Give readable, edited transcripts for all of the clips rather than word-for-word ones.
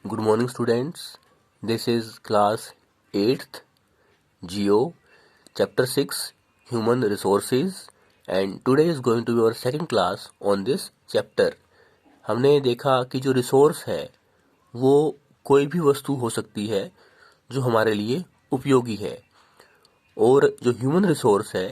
Good morning, students. This is class 8th Geo, chapter 6, Human Resources, and today is going to be our second class on this chapter. हमने देखा कि जो resource है वो कोई भी वस्तु हो सकती है जो हमारे लिए उपयोगी है, और जो ह्यूमन रिसोर्स है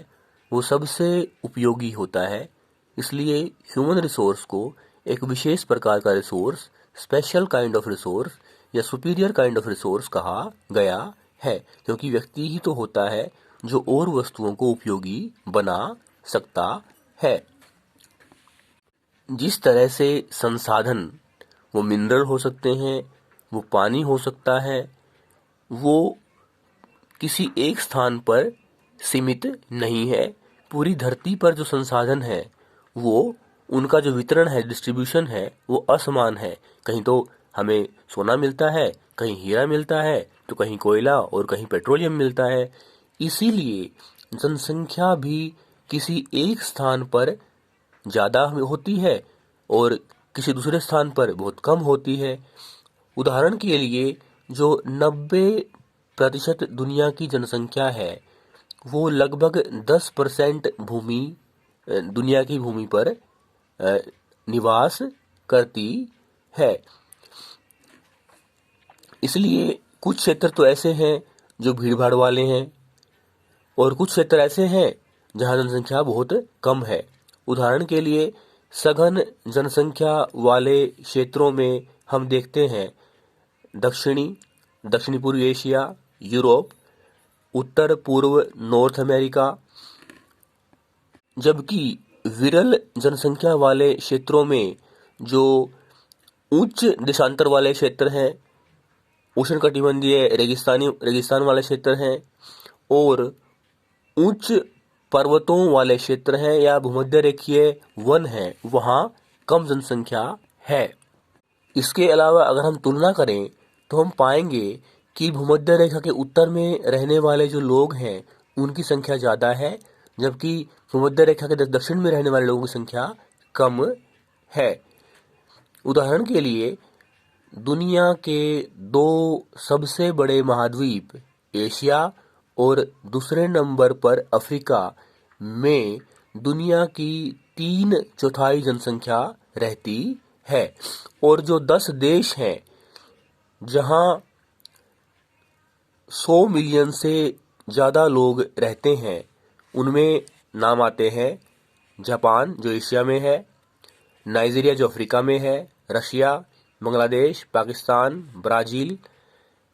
वो सबसे उपयोगी होता है। इसलिए ह्यूमन रिसोर्स को एक विशेष प्रकार का resource, special kind of resource या सुपीरियर काइंड ऑफ रिसोर्स कहा गया है, क्योंकि व्यक्ति ही तो होता है जो और वस्तुओं को उपयोगी बना सकता है। जिस तरह से संसाधन, वो मिनरल हो सकते हैं, वो पानी हो सकता है, वो किसी एक स्थान पर सीमित नहीं है। पूरी धरती पर जो संसाधन है वो, उनका जो वितरण है, डिस्ट्रीब्यूशन है, वो असमान है। कहीं तो हमें सोना मिलता है, कहीं हीरा मिलता है, तो कहीं कोयला और कहीं पेट्रोलियम मिलता है। इसीलिए जनसंख्या भी किसी एक स्थान पर ज़्यादा होती है और किसी दूसरे स्थान पर बहुत कम होती है। उदाहरण के लिए जो 90% दुनिया की जनसंख्या है वो लगभग 10% दुनिया की भूमि पर निवास करती है। इसलिए कुछ क्षेत्र तो ऐसे हैं जो भीड़ भाड़ वाले हैं और कुछ क्षेत्र ऐसे हैं जहां जनसंख्या बहुत कम है। उदाहरण के लिए सघन जनसंख्या वाले क्षेत्रों में हम देखते हैं दक्षिणी पूर्वी एशिया, यूरोप, उत्तर पूर्व नॉर्थ अमेरिका। जबकि विरल जनसंख्या वाले क्षेत्रों में जो उच्च देशांतर वाले क्षेत्र हैं, उष्णकटिबंधीय रेगिस्तान वाले क्षेत्र हैं और उच्च पर्वतों वाले क्षेत्र हैं या भूमध्य रेखीय वन हैं, वहाँ कम जनसंख्या है। इसके अलावा अगर हम तुलना करें तो हम पाएंगे कि भूमध्य रेखा के उत्तर में रहने वाले जो लोग हैं उनकी संख्या ज़्यादा है, जबकि भूमध्य रेखा के दक्षिण में रहने वाले लोगों की संख्या कम है। उदाहरण के लिए दुनिया के दो सबसे बड़े महाद्वीप एशिया और दूसरे नंबर पर अफ्रीका में दुनिया की 3/4 जनसंख्या रहती है, और जो 10 देश हैं जहां 100 मिलियन से ज़्यादा लोग रहते हैं, उनमें नाम आते हैं जापान जो एशिया में है, नाइजीरिया जो अफ्रीका में है, Russia, Bangladesh, Pakistan, Brazil,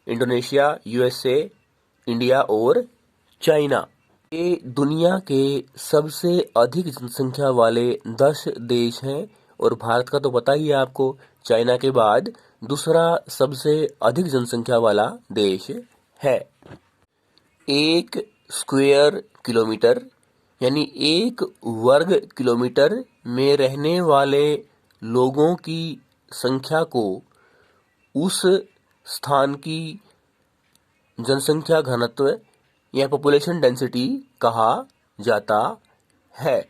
Indonesia, USA, India और चाइना। ये दुनिया के सबसे अधिक जनसंख्या वाले 10 देश हैं, और भारत का तो पता ही है आपको, चाइना के बाद दूसरा सबसे अधिक जनसंख्या वाला देश है। 1 स्क्वायर किलोमीटर यानी 1 वर्ग किलोमीटर में रहने वाले लोगों की संख्या को उस स्थान की जनसंख्या घनत्व या पॉपुलेशन डेंसिटी कहा जाता है।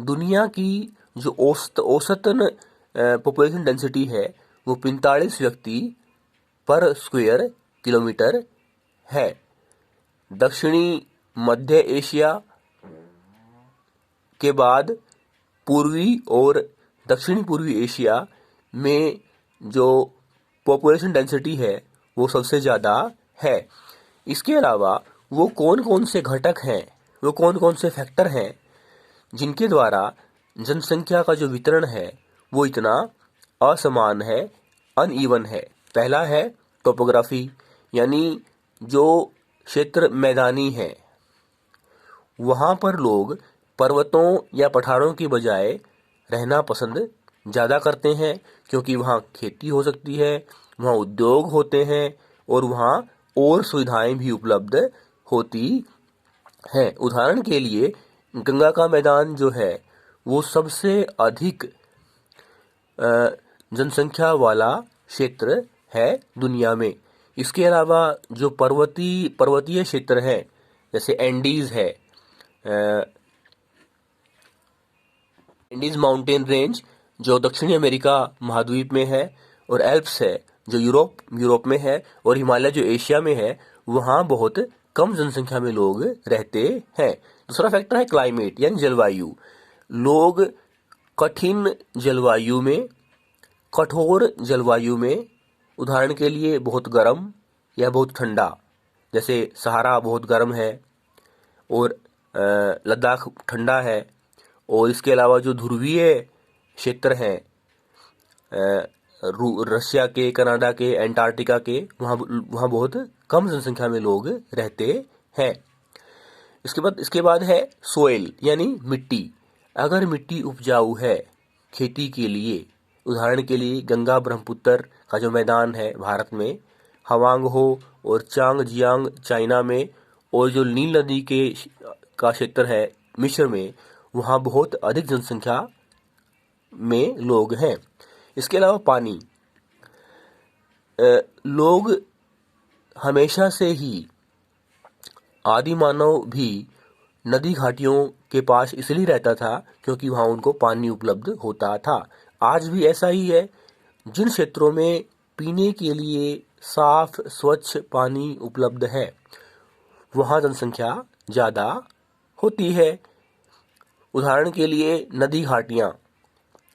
दुनिया की जो औसतन पॉपुलेशन डेंसिटी है वो 45 व्यक्ति पर स्क्वायर किलोमीटर है। दक्षिणी मध्य एशिया के बाद पूर्वी और दक्षिणी पूर्वी एशिया में जो पॉपुलेशन डेंसिटी है वो सबसे ज़्यादा है। इसके अलावा वो कौन कौन से घटक हैं, वो कौन कौन से फैक्टर हैं जिनके द्वारा जनसंख्या का जो वितरण है वो इतना असमान है, अनइवन है। पहला है टोपोग्राफी, यानी जो क्षेत्र मैदानी है वहाँ पर लोग पर्वतों या पठारों की बजाय रहना पसंद ज़्यादा करते हैं, क्योंकि वहाँ खेती हो सकती है, वहाँ उद्योग होते हैं और वहाँ और सुविधाएं भी उपलब्ध होती हैं। उदाहरण के लिए गंगा का मैदान जो है वो सबसे अधिक जनसंख्या वाला क्षेत्र है दुनिया में। इसके अलावा जो पर्वतीय क्षेत्र है, जैसे एंडीज है, एंडीज माउंटेन रेंज जो दक्षिणी अमेरिका महाद्वीप में है, और एल्प्स है जो यूरोप में है, और हिमालय जो एशिया में है, वहाँ बहुत कम जनसंख्या में लोग रहते हैं। दूसरा फैक्टर है क्लाइमेट यानी जलवायु। लोग कठिन जलवायु में, कठोर जलवायु में, उदाहरण के लिए बहुत गर्म या बहुत ठंडा, जैसे सहारा बहुत गर्म है और लद्दाख ठंडा है, और इसके अलावा जो ध्रुवीय क्षेत्र हैं रशिया के, कनाडा के, एंटार्क्टिका के, वहाँ बहुत कम जनसंख्या में लोग रहते हैं। इसके बाद है सोइल यानी मिट्टी। अगर मिट्टी उपजाऊ है खेती के लिए, उदाहरण के लिए गंगा ब्रह्मपुत्र का जो मैदान है भारत में, हवांग हो और चांगजियांग चाइना में, और जो नील नदी का क्षेत्र है मिस्र में, वहाँ बहुत अधिक जनसंख्या में लोग हैं। इसके अलावा पानी, लोग हमेशा से ही, आदि मानव भी नदी घाटियों के पास इसलिए रहता था क्योंकि वहाँ उनको पानी उपलब्ध होता था। आज भी ऐसा ही है। जिन क्षेत्रों में पीने के लिए साफ स्वच्छ पानी उपलब्ध है, वहाँ जनसंख्या ज़्यादा होती है। उदाहरण के लिए नदी घाटियाँ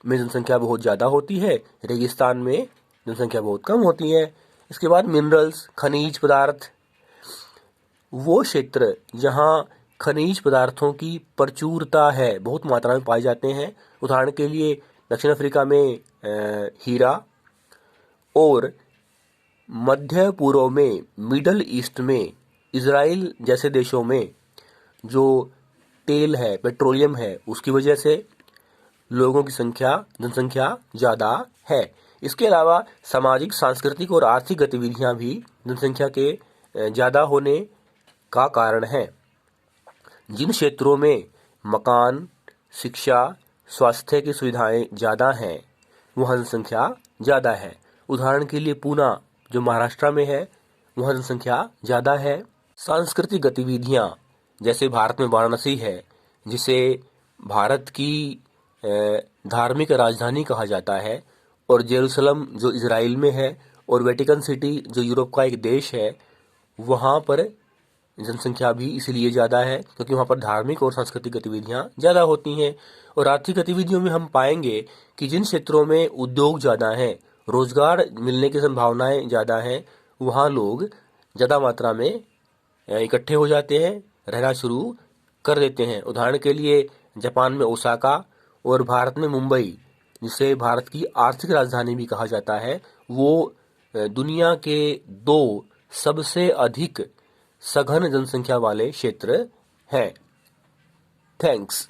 में जनसंख्या बहुत ज़्यादा होती है, रेगिस्तान में जनसंख्या बहुत कम होती है। इसके बाद मिनरल्स, खनिज पदार्थ, वो क्षेत्र जहाँ खनिज पदार्थों की प्रचुरता है, बहुत मात्रा में पाए जाते हैं। उदाहरण के लिए दक्षिण अफ्रीका में हीरा, और मध्य पूर्व में, मिडल ईस्ट में, इजराइल जैसे देशों में जो तेल है, पेट्रोलियम है, उसकी वजह से लोगों की जनसंख्या ज़्यादा है। इसके अलावा सामाजिक, सांस्कृतिक और आर्थिक गतिविधियां भी जनसंख्या के ज़्यादा होने का कारण है। जिन क्षेत्रों में मकान, शिक्षा, स्वास्थ्य की सुविधाएं ज़्यादा हैं, वहाँ जनसंख्या ज़्यादा है। उदाहरण के लिए पूना जो महाराष्ट्र में है, वहाँ जनसंख्या ज़्यादा है। सांस्कृतिक गतिविधियाँ, जैसे भारत में वाराणसी है, जिसे भारत की धार्मिक राजधानी कहा जाता है, और जेरूसलम जो इजराइल में है, और वेटिकन सिटी जो यूरोप का एक देश है, वहाँ पर जनसंख्या भी इसलिए ज़्यादा है क्योंकि वहाँ पर धार्मिक और सांस्कृतिक गतिविधियाँ ज़्यादा होती हैं। और आर्थिक गतिविधियों में हम पाएंगे कि जिन क्षेत्रों में उद्योग ज़्यादा हैं, रोजगार मिलने की संभावनाएं ज़्यादा हैं, वहाँ लोग ज़्यादा मात्रा में इकट्ठे हो जाते हैं, रहना शुरू कर देते हैं। उदाहरण के लिए जापान में ओसाका और भारत में मुंबई, जिसे भारत की आर्थिक राजधानी भी कहा जाता है, वो दुनिया के 2 सबसे अधिक सघन जनसंख्या वाले क्षेत्र हैं। थैंक्स।